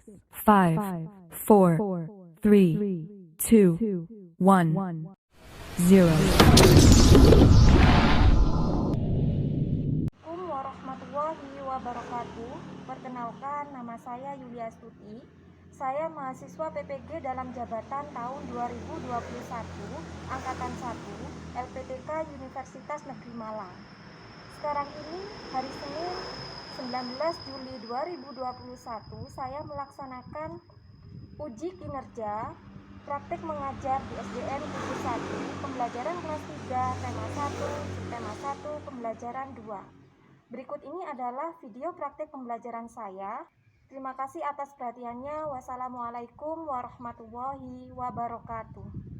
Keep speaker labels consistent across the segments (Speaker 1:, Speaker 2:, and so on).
Speaker 1: 5, 4, 3, 2, 1, 0.
Speaker 2: Assalamualaikum warahmatullahi wabarakatuh. Perkenalkan, nama saya Yulia Astuti. Saya mahasiswa PPG dalam jabatan tahun 2021, Angkatan 1, LPTK Universitas Negeri Malang. Sekarang ini hari Senin 19 Juli 2021, saya melaksanakan uji kinerja praktik mengajar di SDN Negeri 1, pembelajaran kelas 3, tema 1, pembelajaran 2. Berikut ini adalah video praktik pembelajaran saya. Terima kasih atas perhatiannya. Wassalamualaikum warahmatullahi wabarakatuh.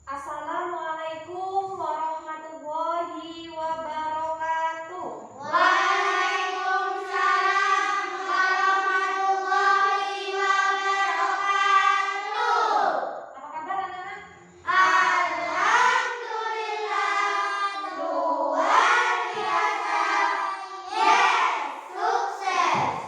Speaker 2: Assalamualaikum warahmatullahi wabarakatuh.
Speaker 3: Waalaikumsalam warahmatullahi wabarakatuh.
Speaker 2: Apa kabar anak-anak?
Speaker 3: Alhamdulillah, luar biasa. Yes, sukses.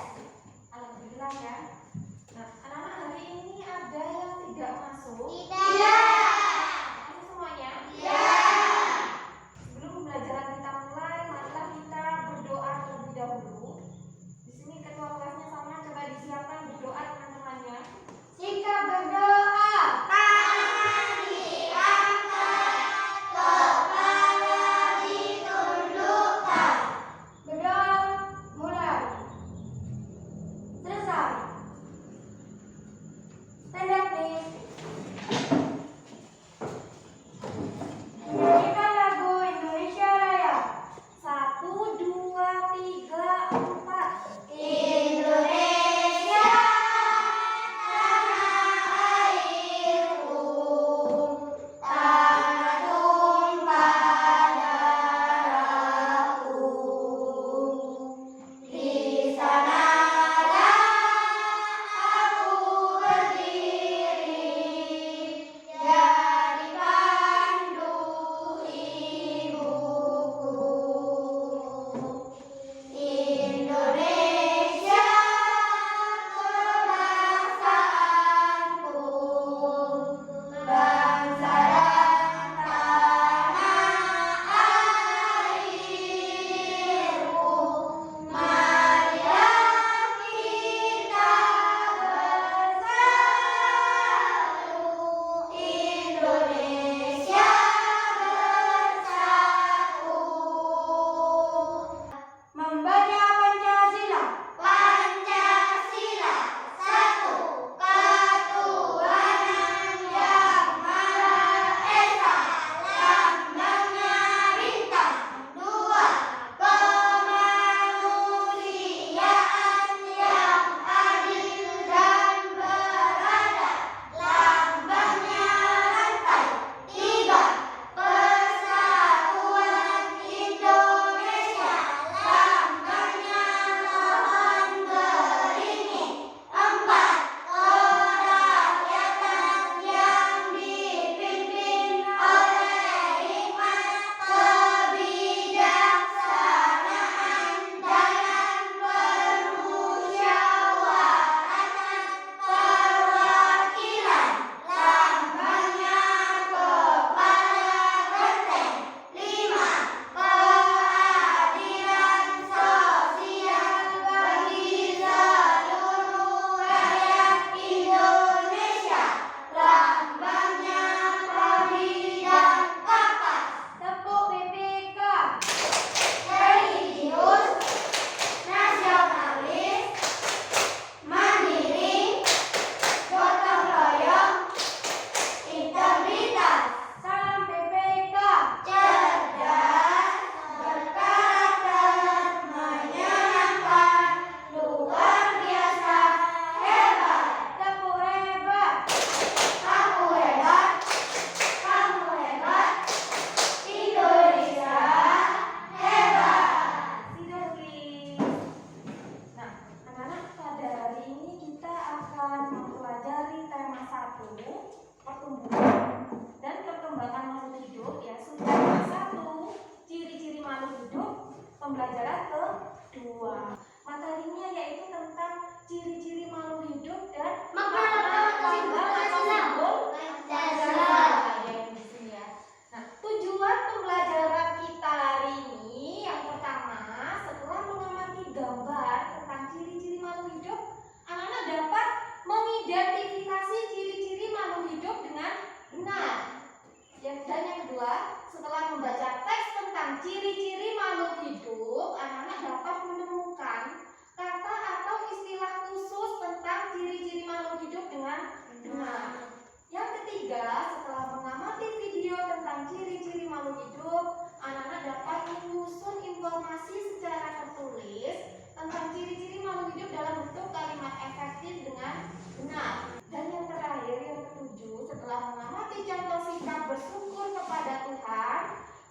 Speaker 2: kedua, setelah membaca teks tentang ciri-ciri makhluk hidup, anak-anak dapat menemukan kata atau istilah khusus tentang ciri-ciri makhluk hidup dengan benar. Yang ketiga, setelah mengamati video tentang ciri-ciri makhluk hidup, anak-anak dapat menyusun informasi secara tertulis tentang ciri-ciri makhluk hidup dalam bentuk kalimat efektif dengan benar. Dan yang terakhir, yang ketujuh, setelah mengamati contoh sikap bersyukur kepada Tuhan,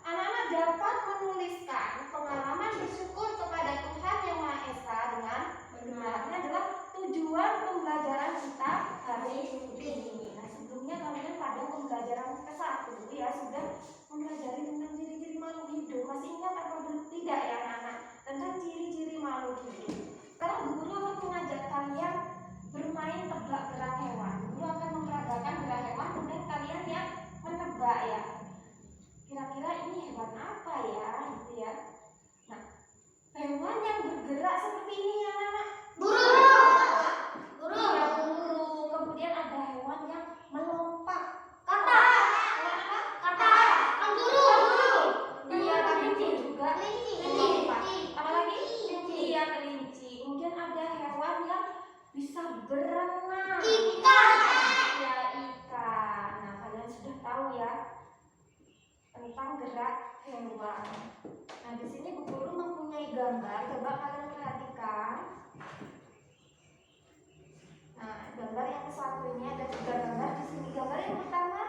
Speaker 2: anak-anak dapat menuliskan pengalaman bersyukur kepada Tuhan Yang Maha Esa dengan benar. Ini adalah tujuan pembelajaran kita hari ini. Nah, sebelumnya kalian pada pembelajaran ke-1 ya sudah mempelajari tentang ciri-ciri makhluk hidup. Masih ingat atau tidak ya anak-anak tentang ciri-ciri makhluk hidup? Sekarang Bu Guru akan mengajak kalian bermain tebak gerak hewan. Bu Guru akan memperagakan gerak hewan, kemudian kalian yang menebak ya. Kira-kira ini hewan apa ya? Gitu ya. Nah, hewan yang bergerak seperti ini ya anak-anak. Burung. Iya, burung. Kemudian ada hewan yang melompat. Kanguru. Iya, kelinci juga. Melompat. Apalagi? Iya, kelinci. Kemudian ada hewan yang bisa berenang.
Speaker 3: Ikan.
Speaker 2: Ya, ikan. Nah, kalian sudah tahu ya tentang gerak hewan. Nah, di sini Bu Guru mempunyai gambar. Coba kalian perhatikan. Nah, gambar yang ke-1 ini ada 3 gambar. Di sini gambar yang pertama,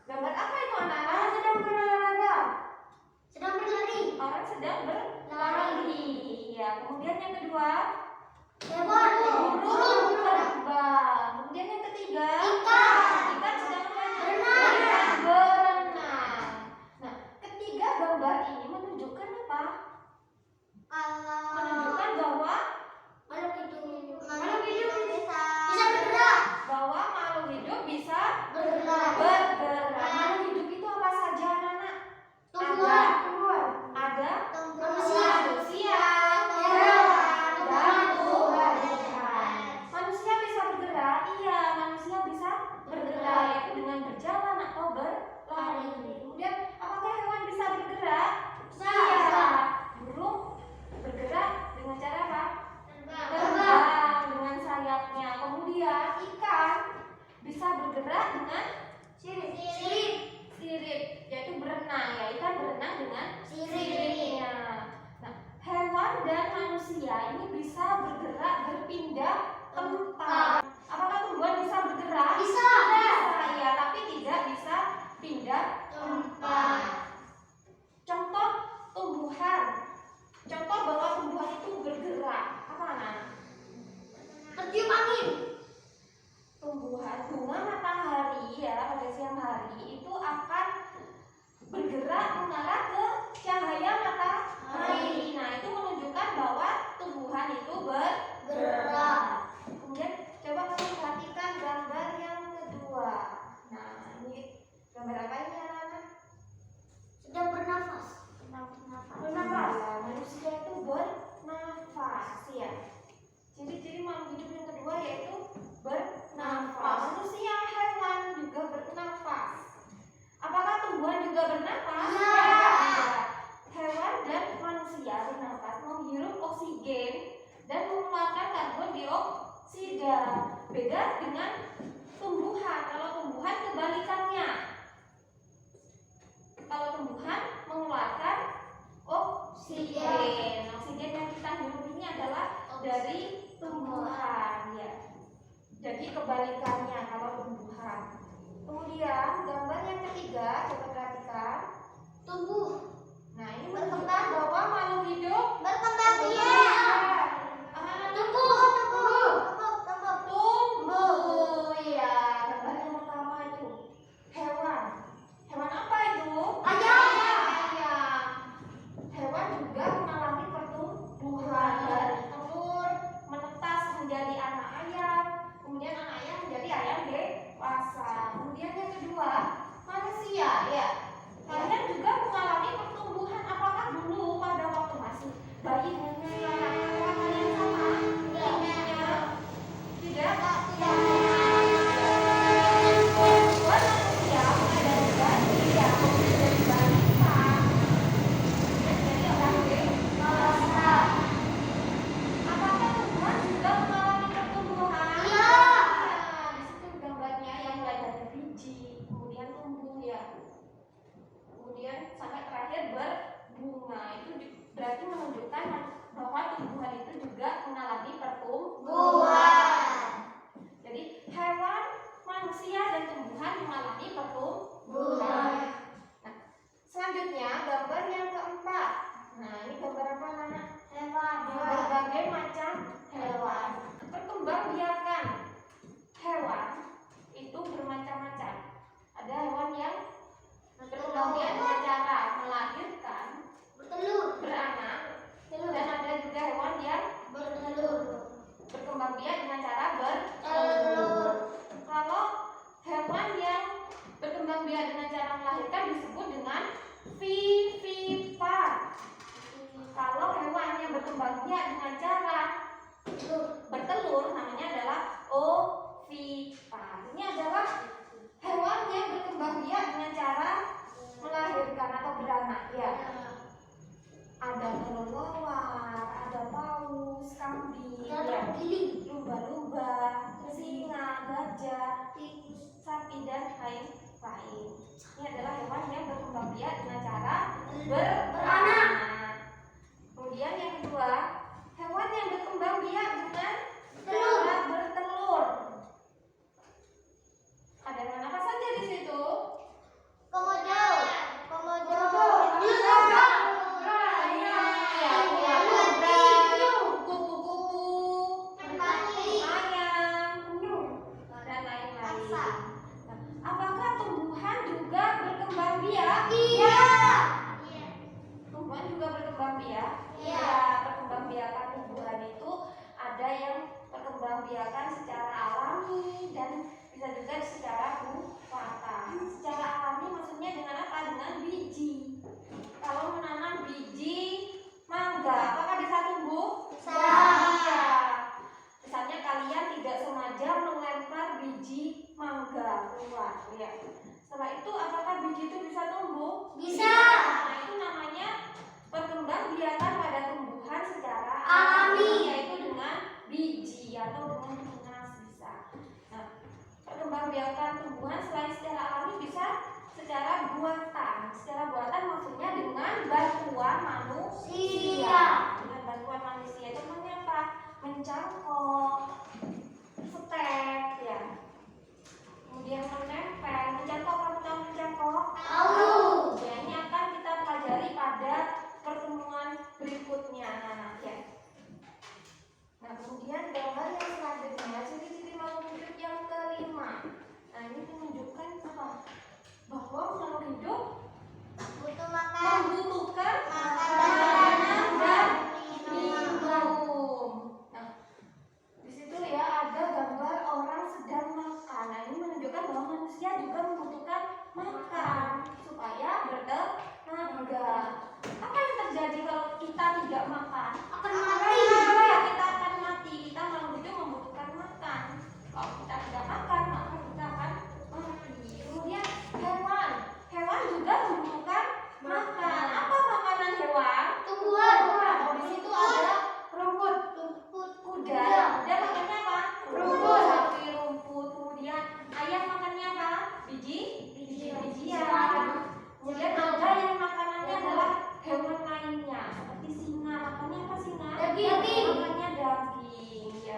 Speaker 2: gambar apa itu anak-anak? Sedang berolahraga.
Speaker 3: Sedang berlari.
Speaker 2: Orang sedang berlari. Iya. Kemudian yang kedua,
Speaker 3: Hewan.
Speaker 2: burung terbang. Kemudian yang ketiga, ikan sedang berenang. Nah, ketiga gambar ini menunjukkan apa? Menunjukkan bahwa
Speaker 3: Makhluk hidup bisa bergerak.
Speaker 2: bahwa makhluk hidup bisa
Speaker 3: Bergerak.
Speaker 2: bergerak. Makhluk hidup itu apa saja anak-anak?
Speaker 3: Tumbuhan.
Speaker 2: Ada
Speaker 3: Manusia.
Speaker 2: hewan, dan
Speaker 3: Tumbuhan.
Speaker 2: manusia bisa bergerak. Iya, manusia bisa bergerak yaitu dengan berjalan atau berlari. Kemudian apakah hewan bisa bergerak?
Speaker 3: Bisa.
Speaker 2: Iya. Burung bergerak dengan cara apa? Terbang dengan sayapnya. Kemudian ikan bisa bergerak dengan sirip, yaitu berenang ya. Ikan berenang dengan siripnya. Nah, hewan dan manusia ini bisa bergerak berpindah tempat. Apakah tumbuhan bisa bergerak?
Speaker 3: Bisa.
Speaker 2: Ya, tapi tidak bisa pindah tempat. Contoh tumbuhan. Contoh bahwa tumbuhan itu bergerak. Apa anak?
Speaker 3: Tertiup angin.
Speaker 2: Tumbuhan bunga matahari ya pada siang hari itu akan bergerak mengarah ke cahaya matahari. Nah, itu menunjukkan bahwa tumbuhan itu bergerak. Kemudian coba kamu perhatikan gambar yang kedua. Nah, ini gambar apa ini anak-anak?
Speaker 3: Sedang bernafas.
Speaker 2: Bernafas. Ya, manusia itu bernafas ya. Ciri-ciri makhluk hidup yang kedua yaitu bernafas. Manusia, hewan juga bernafas. Apakah tumbuhan juga bernafas?
Speaker 3: Ya.
Speaker 2: Hewan dan manusia bernafas menghirup oksigen dan mengeluarkan karbon dioksida. Beda dengan tumbuhan. Kalau tumbuhan kebalikannya. Kalau tumbuhan mengeluarkan oksigen. Oksigen yang kita hirup ini adalah dari tumbuhan ya. Jadi kebalikannya kalau tumbuhan. Kemudian gambar yang ketiga, coba perhatikan.
Speaker 3: Tumbuh.
Speaker 2: Nah, ini menunjukkan bahwa makhluk hidup
Speaker 3: Berkembang biak. Tumbuh.
Speaker 2: tumbuh ya. Gambar yang pertama itu hewan. Hewan apa itu?
Speaker 3: Ayam.
Speaker 2: Hewan juga mengalami pertumbuhan dari telur menetas menjadi anak ayam, kemudian anak ayam menjadi ayam dewasa. Kemudian yang kedua manusia ya. gajah, tikus, sapi, dan lain-lain. Ini adalah hewan yang berkembang biak dengan cara beranak. Kemudian yang kedua, hewan yang berkembang biak dengan cara bertelur. Ada hewan apa saja di situ?
Speaker 3: Komodo.
Speaker 2: Kupu-kupu, ayam, dan lain-lain. Nah, apakah tumbuhan juga berkembang biak?
Speaker 3: Iya.
Speaker 2: Tumbuhan juga berkembang biak?
Speaker 3: Iya.
Speaker 2: Ya, berkembang biakan tumbuhan itu ada yang berkembang biakan secara alami dan bisa juga secara buatan. Secara alami maksudnya dengan apa? Dengan biji. Kalau menanam biji mangga, apakah bisa tumbuh?
Speaker 3: Bisa.
Speaker 2: Iya. Misalnya kalian tidak sengaja melempar biji mangga keluar, ya. Setelah itu apakah biji itu bisa tumbuh?
Speaker 3: Bisa.
Speaker 2: Nah, itu namanya perkembangbiakan pada tumbuhan secara
Speaker 3: Alami.
Speaker 2: yaitu dengan biji atau dengan tunas bisa. Nah, perkembangbiakan tumbuhan selain secara alami bisa secara buatan. Secara buatan maksudnya dengan bantuan manusia. Dengan bantuan manusia contohnya apa? Mencangkok, setek, ya. Kemudian menempel. Mencangkok, kamu tahu mencangkok?
Speaker 3: Tahu.
Speaker 2: Ya, ini akan kita pelajari pada pertemuan berikutnya, anak-anak, ya. Nah, kemudian gambar yang selanjutnya, ciri-ciri makhluk hidup yang kelima. Nah, ini menunjukkan apa? Bahwa makhluk hidup
Speaker 3: Butuh makan.
Speaker 2: membutuhkan
Speaker 3: Makanan
Speaker 2: makanan dan
Speaker 3: minum.
Speaker 2: minum. Nah, di situ ya ada gambar orang sedang makan. Nah, ini menunjukkan bahwa manusia juga membutuhkan makan supaya bertenaga. Apa yang terjadi kalau kita tidak makan?
Speaker 3: Akan mati.
Speaker 2: Ya, kita akan mati. Kita makhluk hidup membutuhkan makan. Kalau kita tidak makan, maka kita akan mati. Kemudian hewan juga membutuhkan makan. Apa makanan hewan?
Speaker 3: Tumbuhan.
Speaker 2: Oh, di situ ada rumput. Kuda makannya apa?
Speaker 3: Rumput.
Speaker 2: Sapi rumput. Kemudian ayam makannya apa? Bijian. Kemudian ada yang makanannya adalah hewan lainnya seperti singa. Makannya apa singa?
Speaker 3: Daging.
Speaker 2: Makannya daging, ya.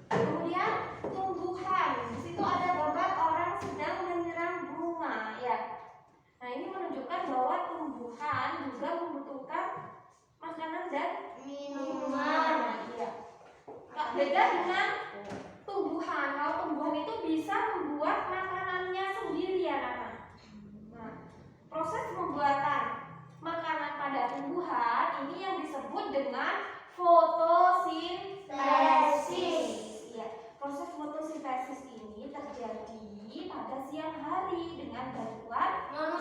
Speaker 2: Kemudian tumbuhan. Di situ ada gambar orang sedang menyiram bunga, ya. Nah, ini menunjukkan bahwa tumbuhan juga membutuhkan makanan dan
Speaker 3: Minuman.
Speaker 2: Iya. Beda dengan tumbuhan. Kalau tumbuhan itu bisa membuat makanannya sendiri, ya, anak-anak. Nah, proses pembuatan makanan pada tumbuhan ini yang disebut dengan fotosintesis. Ya, proses fotosintesis ini terjadi pada siang hari dengan bantuan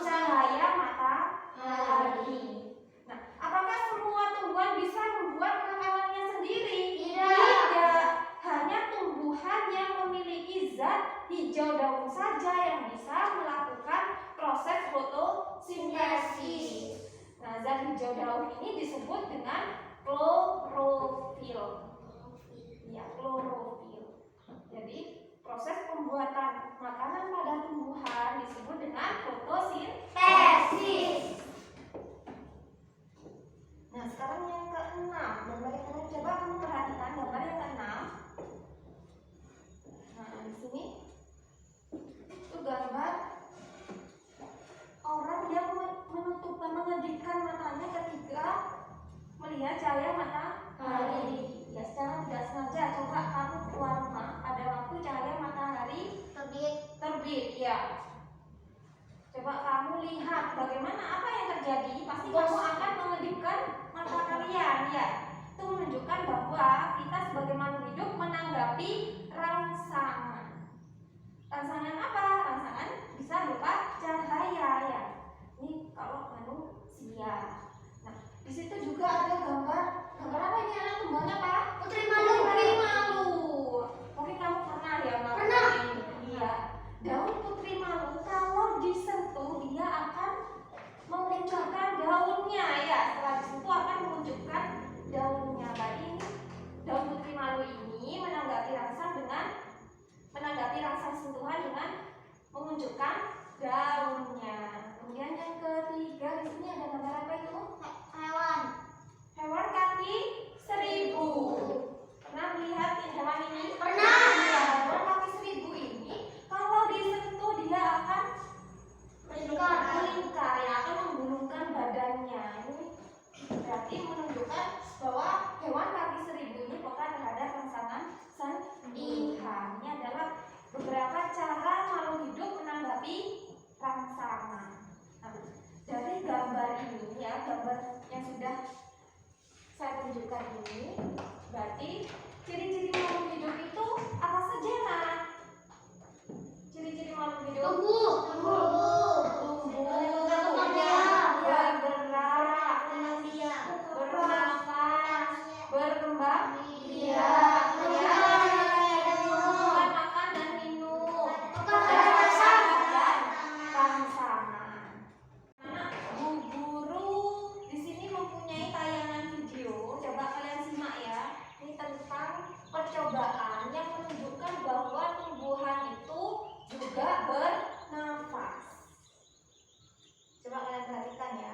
Speaker 2: cahaya matahari. Nah, apakah semua tumbuhan bisa membuat makanannya sendiri? Tidak. Hanya tumbuhan yang memiliki zat hijau daun saja yang bisa melakukan proses fotosintesis. Nah, zat hijau daun ini disebut dengan klorofil. Ya, klorofil. Jadi, proses pembuatan makanan pada tumbuhan disebut dengan fotosintesis. Nah, sekarang yang keenam, gambar yang keenam, coba kamu perhatikan gambar yang keenam. Nah, di sini itu gambar orang yang mengedipkan matanya ketika melihat cahaya matahari. Ya, secara tidak sengaja coba kamu keluar rumah, ada waktu cahaya matahari terbit, ya. Coba kamu lihat bagaimana apa yang terjadi. Pasti kamu akan mengedipkan mata kalian, ya. Itu menunjukkan bahwa kita sebagai makhluk hidup menanggapi rangsangan. Rangsangan apa? Rangsangan bisa berupa cahaya, ya. Ini kalau manusia. Nah, di situ juga ada gambar apa ini, anak? Tunggalnya apa?
Speaker 3: Putri malu.
Speaker 2: Mungkin kamu pernah ya makan
Speaker 3: Pernah.
Speaker 2: ini. Iya. Daun putri malu kalau disentuh dia akan mengeluarkan daunnya, ya. Setelah disentuh akan menunjukkan daunnya. Tadi ini daun putri malu ini menanggapi rangsang dengan tunjukkan ini. Berarti ciri-ciri makhluk hidup itu apa saja, Nak? Ciri-ciri makhluk hidup.
Speaker 3: Tumbuh.
Speaker 2: Bergerak, bernafas, berkembang biak, makan dan minum, dan rangsangan. Bu guru di sini mempunyai tayangan video. Coba kalian simak ya. Ini tentang percobaan yang menunjukkan bahwa tumbuhan itu juga bernafas. Coba kalian perhatikan ya.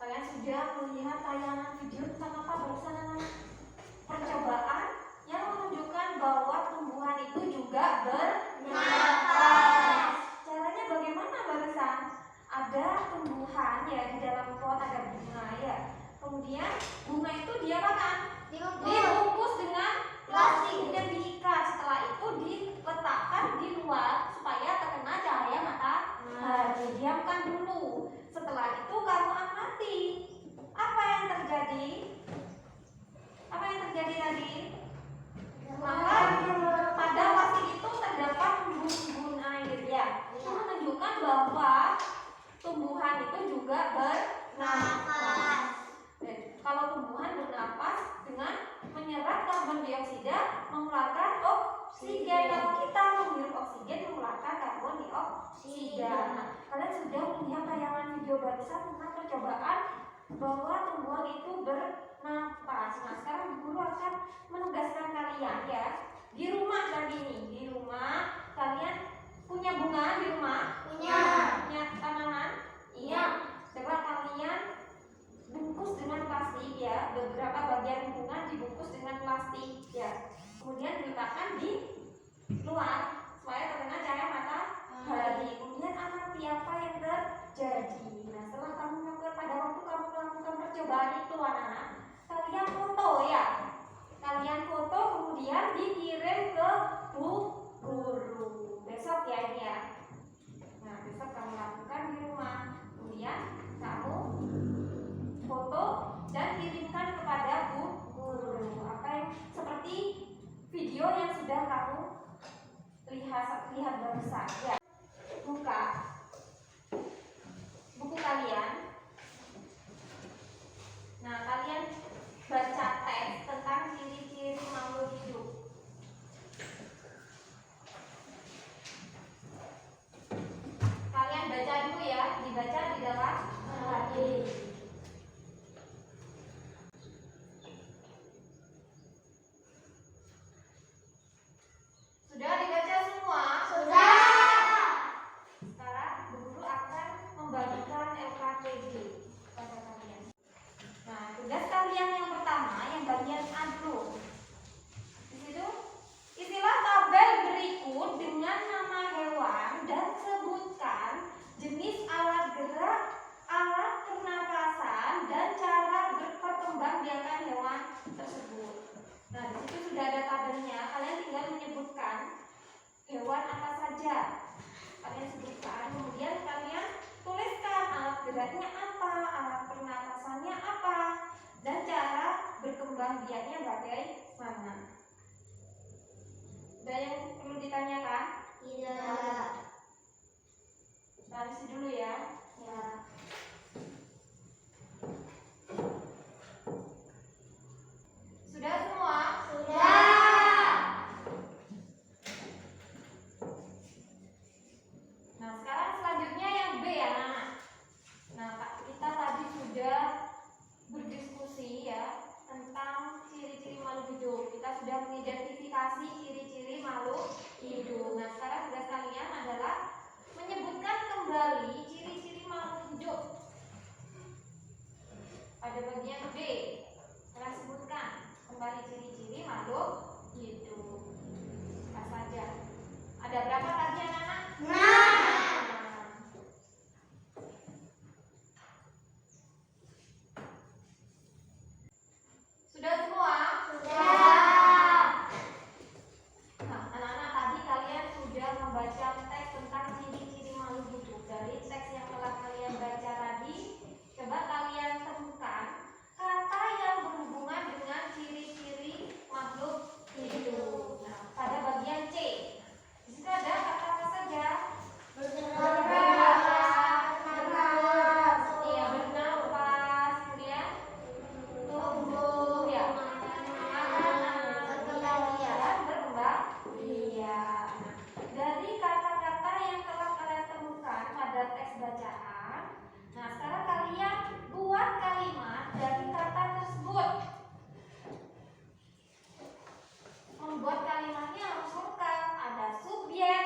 Speaker 2: Kalian sudah melihat tayangan video tentang apa barusan, anak-anak? Percobaan yang menunjukkan bahwa tumbuhan itu juga bernafas. Caranya bagaimana barusan? Ada tumbuhan ya di dalam pot, ada bunga ya. Kemudian bunga itu diapakan? Dibungkus dengan plastik dan diikat. Setelah itu diletakkan di luar supaya terkena cahaya matahari. Diamkan dulu. Setelah itu kamu amati. Apa yang terjadi? Apa yang terjadi tadi? Maka pada plastik itu terdapat embun-embun air ya. Itu menunjukkan bahwa tumbuhan itu juga bernafas. Kalau tumbuhan bernafas dengan menyerap karbon dioksida, mengeluarkan oksigen. Kalau kita menghirup oksigen, mengeluarkan karbon dioksida. Nah, kalian sudah melihat tayangan video barusan tentang percobaan bahwa tumbuhan itu bernafas. Nah, sekarang guru akan menugaskan kalian ya. Di rumah tadi nih, di rumah kalian punya bunga di rumah? Punya tanaman? Iya. Coba kalian bungkus dengan plastik ya. Beberapa bagian bunga dibungkus dengan plastik ya. Kemudian diletakkan di luar supaya terkena cahaya matahari. Kemudian amati apa yang terjadi. Nah, setelah kamu melakukan pada waktu kamu melakukan percobaan itu, anak-anak, kalian foto ya. Kalian foto kemudian dikirim ke bu guru. Besok ya ini ya. Nah, besok kamu lakukan di rumah. Kemudian kamu foto dan kirimkan kepada bu guru. Apa yang seperti video yang sudah kamu lihat barusan ya. Buka buku kalian. Nah, kalian baca teks tentang ciri-ciri makhluk hidup. Kalian baca dulu ya, dibaca di dalam lagi. Sudah dibaca semua? Sudah. Sekarang guru akan membagikan LKPD pada kalian. Nah, tugas kalian yang pertama yang bagian A dulu. Di situ isilah tabel berikut dengan nama hewan dan sebutkan jenis alat gerak, alat pernapasan dan cara berperkembangbiakan hewan tersebut. Nah, di situ sudah ada tabelnya. Kalian tinggal menyebutkan hewan apa saja. Kalian sebutkan, kemudian kalian tuliskan alat geraknya apa, alat pernapasannya apa, dan cara berkembang biaknya bagaimana. Ada yang perlu ditanyakan?
Speaker 3: Tidak.
Speaker 2: Taruh dulu ya. Ya. Sudah semua?
Speaker 3: Sudah.
Speaker 2: Nah, sekarang selanjutnya yang B ya, anak. Nah, kita tadi sudah berdiskusi ya tentang ciri-ciri makhluk hidup. Kita sudah mengidentifikasi presentasi ciri-ciri makhluk hidup. Nah, sekarang tugas kalian adalah menyebutkan kembali ciri-ciri makhluk hidup. Pada bagian B, kita sebutkan kembali ciri-ciri makhluk hidup. Apa saja? Ada berapa tadi anak-anak? Sudah semua? Nah, anak-anak tadi kalian sudah membaca teks tentang ciri-ciri makhluk hidup. Dari teks yang telah kalian baca tadi, coba kalian temukan kata yang berhubungan dengan ciri-ciri makhluk hidup. Nah, pada bagian C, di situ ada kata apa saja? Iya, bernafas, kemudian tumbuh, ya, dan berkembang. Iya. Nah, dari kata-kata yang telah kalian temukan pada teks bacaan, nah sekarang kalian buat kalimat dari kata tersebut. Membuat kalimatnya harus lengkap, ada subjek,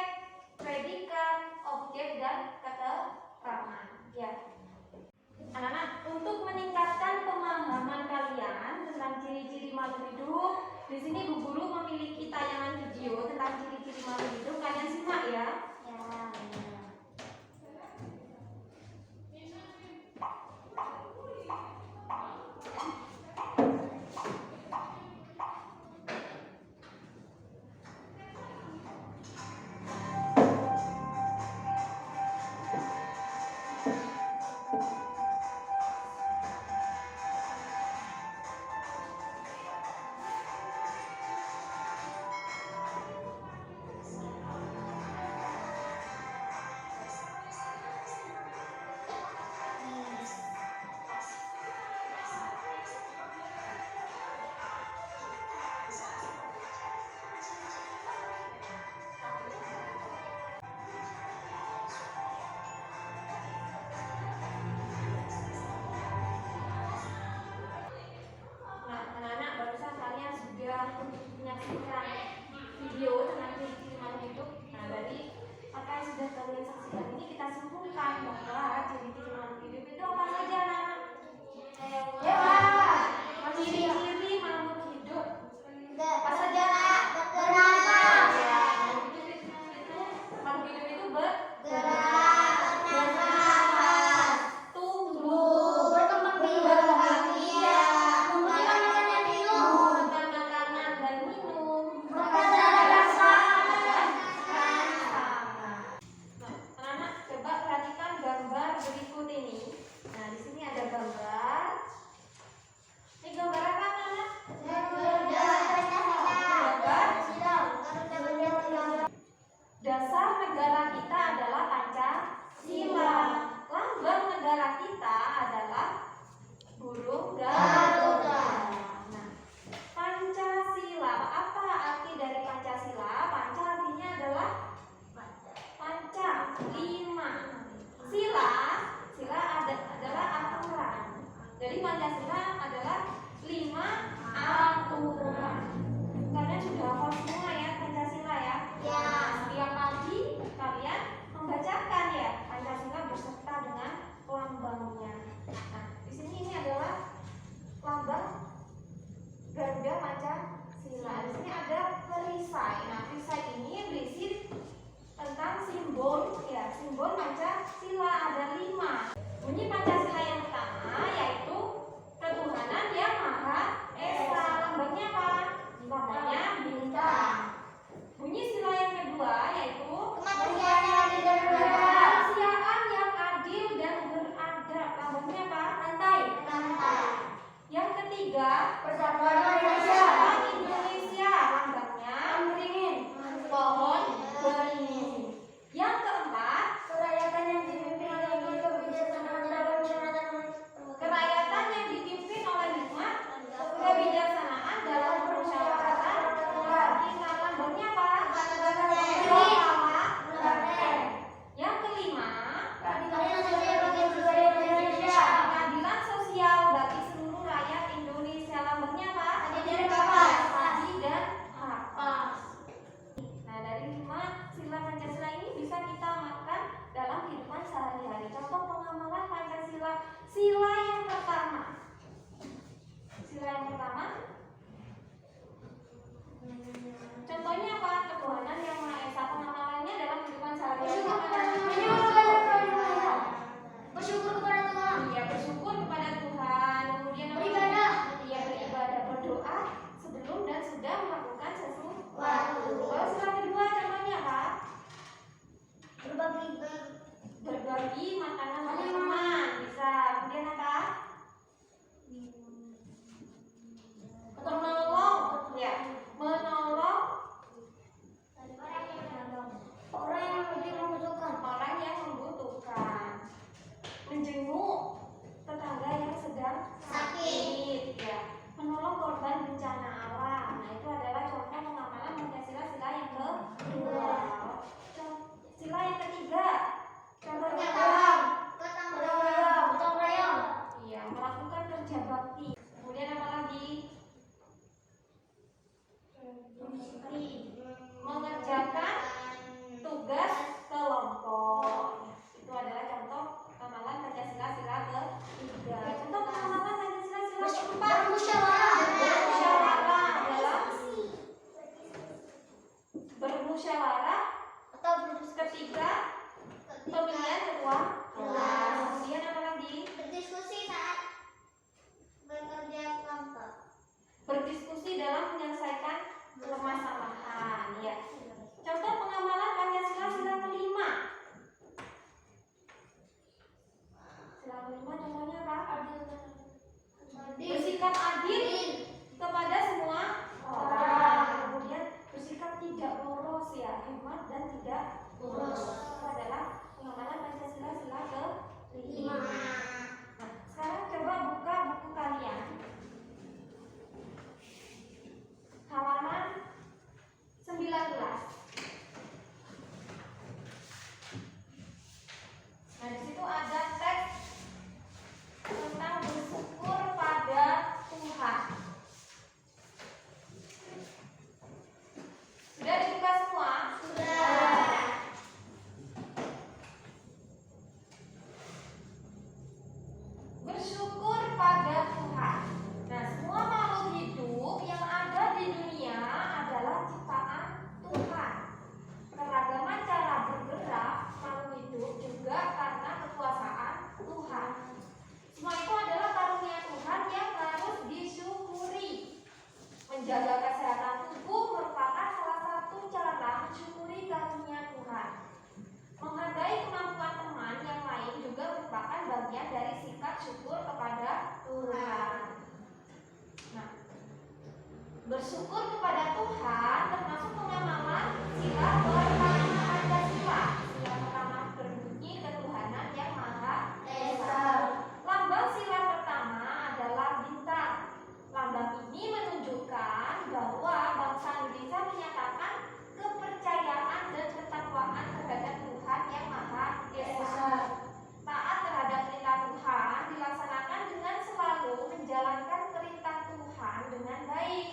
Speaker 2: predikat, objek, dan keterangan. Ya. Anak-anak, untuk meningkatkan pemahaman kalian tentang ciri-ciri makhluk hidup, di sini Bu Guru memiliki tayangan video tentang ciri-ciri makhluk hidup. Kalian simak ya. Nah, anak-anak, barusan kalian sudah menyaksikan video tentang ciri-ciri makhluk hidup. Nah, dari apa yang sudah kalian saksikan ini kita simpulkan bahwa ciri-ciri makhluk hidup itu apa saja, anak-anak? Ciri-ciri makhluk hidup apa saja, Nak? Ya, makhluk hidup itu bergerak, tumbuh, berkembang biak, makan makanan dan minum, berasa. Nah, anak-anak coba perhatikan gambar berikut ini. Nah, di sini ada gambar. Ini gambar apa, anak? Dasar negara kita adalah Pancasila. Lambang negara kita adalah burung Garuda. Nah, Pancasila, apa arti dari Pancasila? Panca artinya adalah panca, 5. Sila adalah aturan. Jadi Pancasila adalah 5 aturan. Kalian sudah hafal semua ya Pancasila ya? Nah, setiap pagi kalian membacakan ya Pancasila beserta dengan lambangnya. Nah, di sini ini adalah lambang Garuda Pancasila. Di sini ada perisai. Nah, perisai ini berisi tentang simbol ya, simbol Pancasila ada 5. Bunyi Pancasila yang pertama yaitu ketuhanan yang Maha Esa. Lambangnya apa? Lambangnya bintang. Bunyi sila yang kedua yaitu kemanusiaan yang adil dan beradab. Lambangnya apa? Rantai. Yang ketiga, persatuan Indonesia. Lambangnya beringin. Pohon beringin. Yang keempat, kerakyatan yang dipimpin oleh hikmat kebijaksanaan dalam permusyawaratan kita. Lambangnya apa? Yang kelima, keadilan sosial bagi seluruh rakyat Indonesia. Lambangnya apa? Menjaga kesehatan tubuh merupakan salah satu cara mensyukuri karunia Tuhan. Menghargai kemampuan teman yang lain juga merupakan bagian dari sikap syukur kepada Tuhan. Nah, bersyukur kepada Tuhan termasuk pengamalan sila pertama Pancasila. Sila pertama berbunyi ketuhanan yang Maha Esa. Lambang sila pertama adalah bintang. Lambang ini menunjukkan bahwa bangsa Indonesia menyatakan kepercayaan dan ketakwaan terhadap Tuhan yang Maha Esa. Taat terhadap perintah Tuhan dilaksanakan dengan selalu menjalankan perintah Tuhan dengan baik.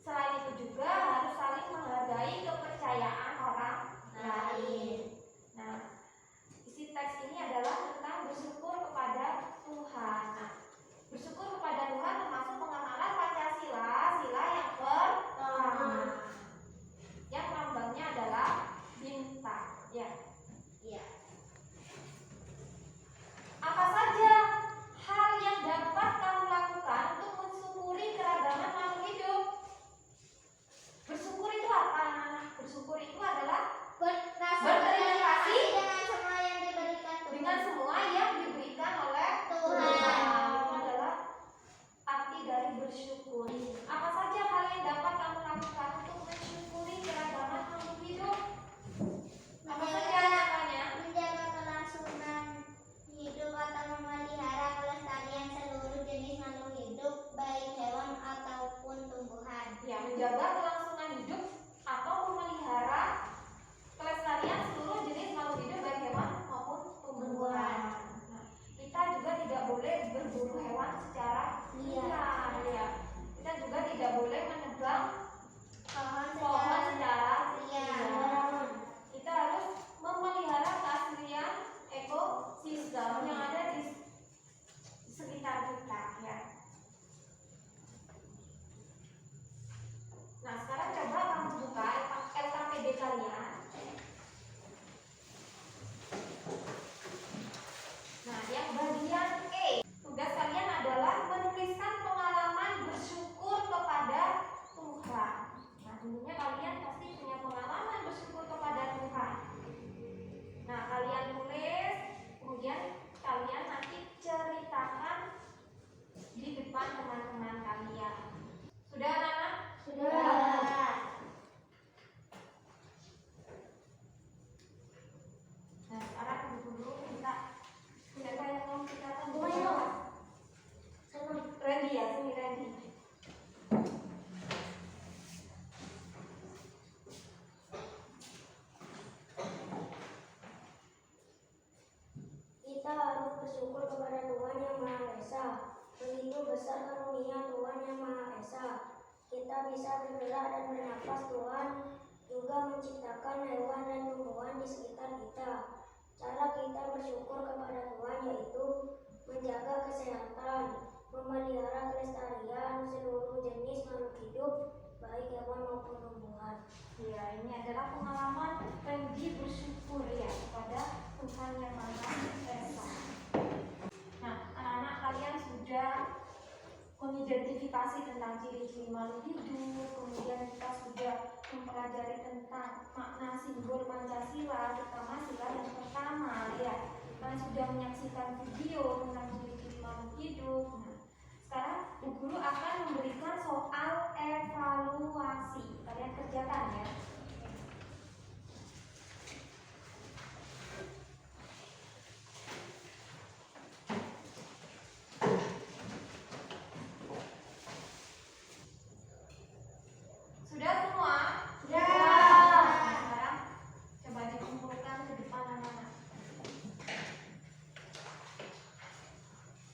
Speaker 2: Selain itu juga harus saling menghargai kepercayaan orang lain. Nah, isi teks ini adalah tentang bersyukur kepada Tuhan. Nah, bersyukur kepada Tuhan termasuk pengamalan Pancasila, sila yang pertama, yang lambangnya adalah bintang. Ya.
Speaker 3: Iya.
Speaker 2: Apa saja hal yang dapat kamu lakukan untuk mensyukuri keragaman makhluk hidup? Bersyukur itu apa, anak-anak? Bersyukur itu adalah berterima kasih
Speaker 3: dengan semua yang diberikan Tuhan.
Speaker 2: dengan semua yang diberikan oleh
Speaker 3: Tuhan.
Speaker 2: Itu adalah arti dari bersyukur. Apa saja hal yang dapat kamu lakukan untuk mensyukuri keragaman makhluk hidup? Apa saja namanya?
Speaker 3: Menjaga kelangsungan hidup atau memelihara kelestarian seluruh jenis makhluk hidup, baik hewan ataupun tumbuhan.
Speaker 2: Ya, menjaga kelangsungan hidup atau memelihara kelestarian seluruh jenis makhluk hidup baik hewan maupun tumbuhan. Nah, kita juga tidak boleh berburu hewan secara liar, ya. Kita juga tidak boleh menebang pohon secara liar. Kita harus memelihara keaslian ekosistem yang ada di sekitar kita, ya. Nah, sekarang coba kamu buka LKPD kalian. Nah, yang bagian E, tugas kalian adalah menuliskan pengalaman bersyukur kepada Tuhan. Nah, tentunya kalian pasti punya pengalaman bersyukur kepada Tuhan. Nah, kalian tulis, kemudian kalian nanti ceritakan di depan teman-teman kalian. Sudah, anak-anak?
Speaker 3: Sudah.
Speaker 2: Nah, sekarang dulu minta siapa yang mau kita tunggu? Randy ya, sini Randy.
Speaker 3: Kita harus bersyukur kepada Tuhan yang Maha Esa. Begitu besar karunia Tuhan yang Maha Esa. Kita bisa bergerak dan bernapas. Tuhan juga menciptakan hewan dan tumbuhan di sekitar kita. Cara kita bersyukur kepada Tuhan yaitu menjaga kesehatan, memelihara kelestarian seluruh jenis makhluk hidup, baik hewan maupun tumbuhan.
Speaker 2: Ya, ini adalah pengalaman Randy bersyukur ya kepada Tuhan yang Maha Esa. Nah, anak-anak kalian sudah mengidentifikasi tentang ciri-ciri makhluk hidup, kemudian kita sudah mempelajari tentang makna simbol Pancasila, terutama sila yang pertama ya. Kalian sudah menyaksikan video tentang ciri-ciri makhluk hidup. Nah, sekarang Bu Guru akan memberikan soal evaluasi. Kalian kerjakan ya. Sudah semua?
Speaker 3: Sudah.
Speaker 2: Nah, sekarang coba dikumpulkan ke depan anak-anak.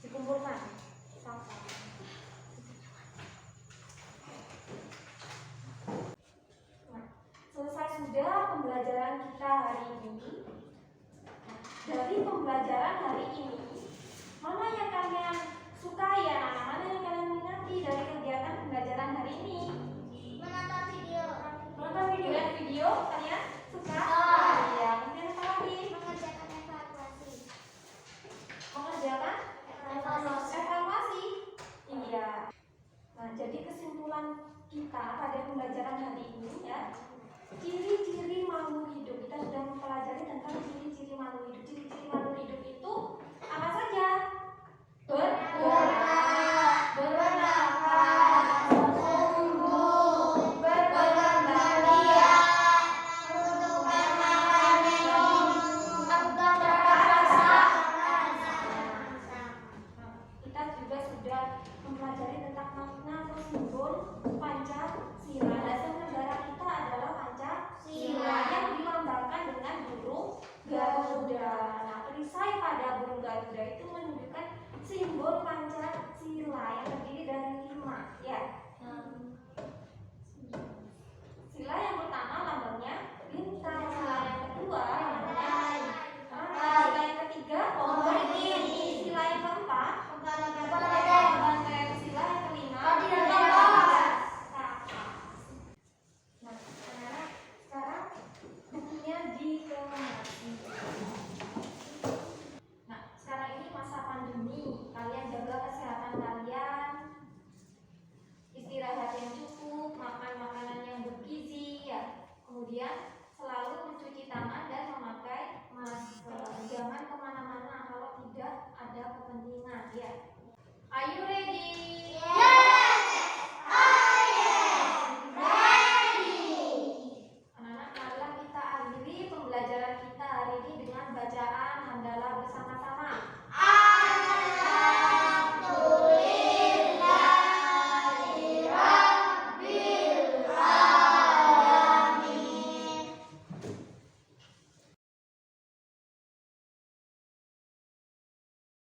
Speaker 2: Dikumpulkan. Sama-sama. Nah, selesai sudah pembelajaran kita hari ini. Nah, dari pembelajaran hari ini, mana yang kalian sukai ya anak-anak? Mana yang kalian minati dari kegiatan pembelajaran hari ini?
Speaker 3: Menonton video.
Speaker 2: Nonton video dan video kalian suka? Iya. Kemudian apa lagi?
Speaker 3: Mengerjakan evaluasi.
Speaker 2: Mengerjakan
Speaker 3: Evaluasi.
Speaker 2: evaluasi. Iya. Nah, jadi kesimpulan pembukuan kita pada pembelajaran hari ini ya. Ciri-ciri makhluk hidup. Kita sudah mempelajari tentang ciri-ciri makhluk hidup. Ciri-ciri makhluk hidup itu apa saja?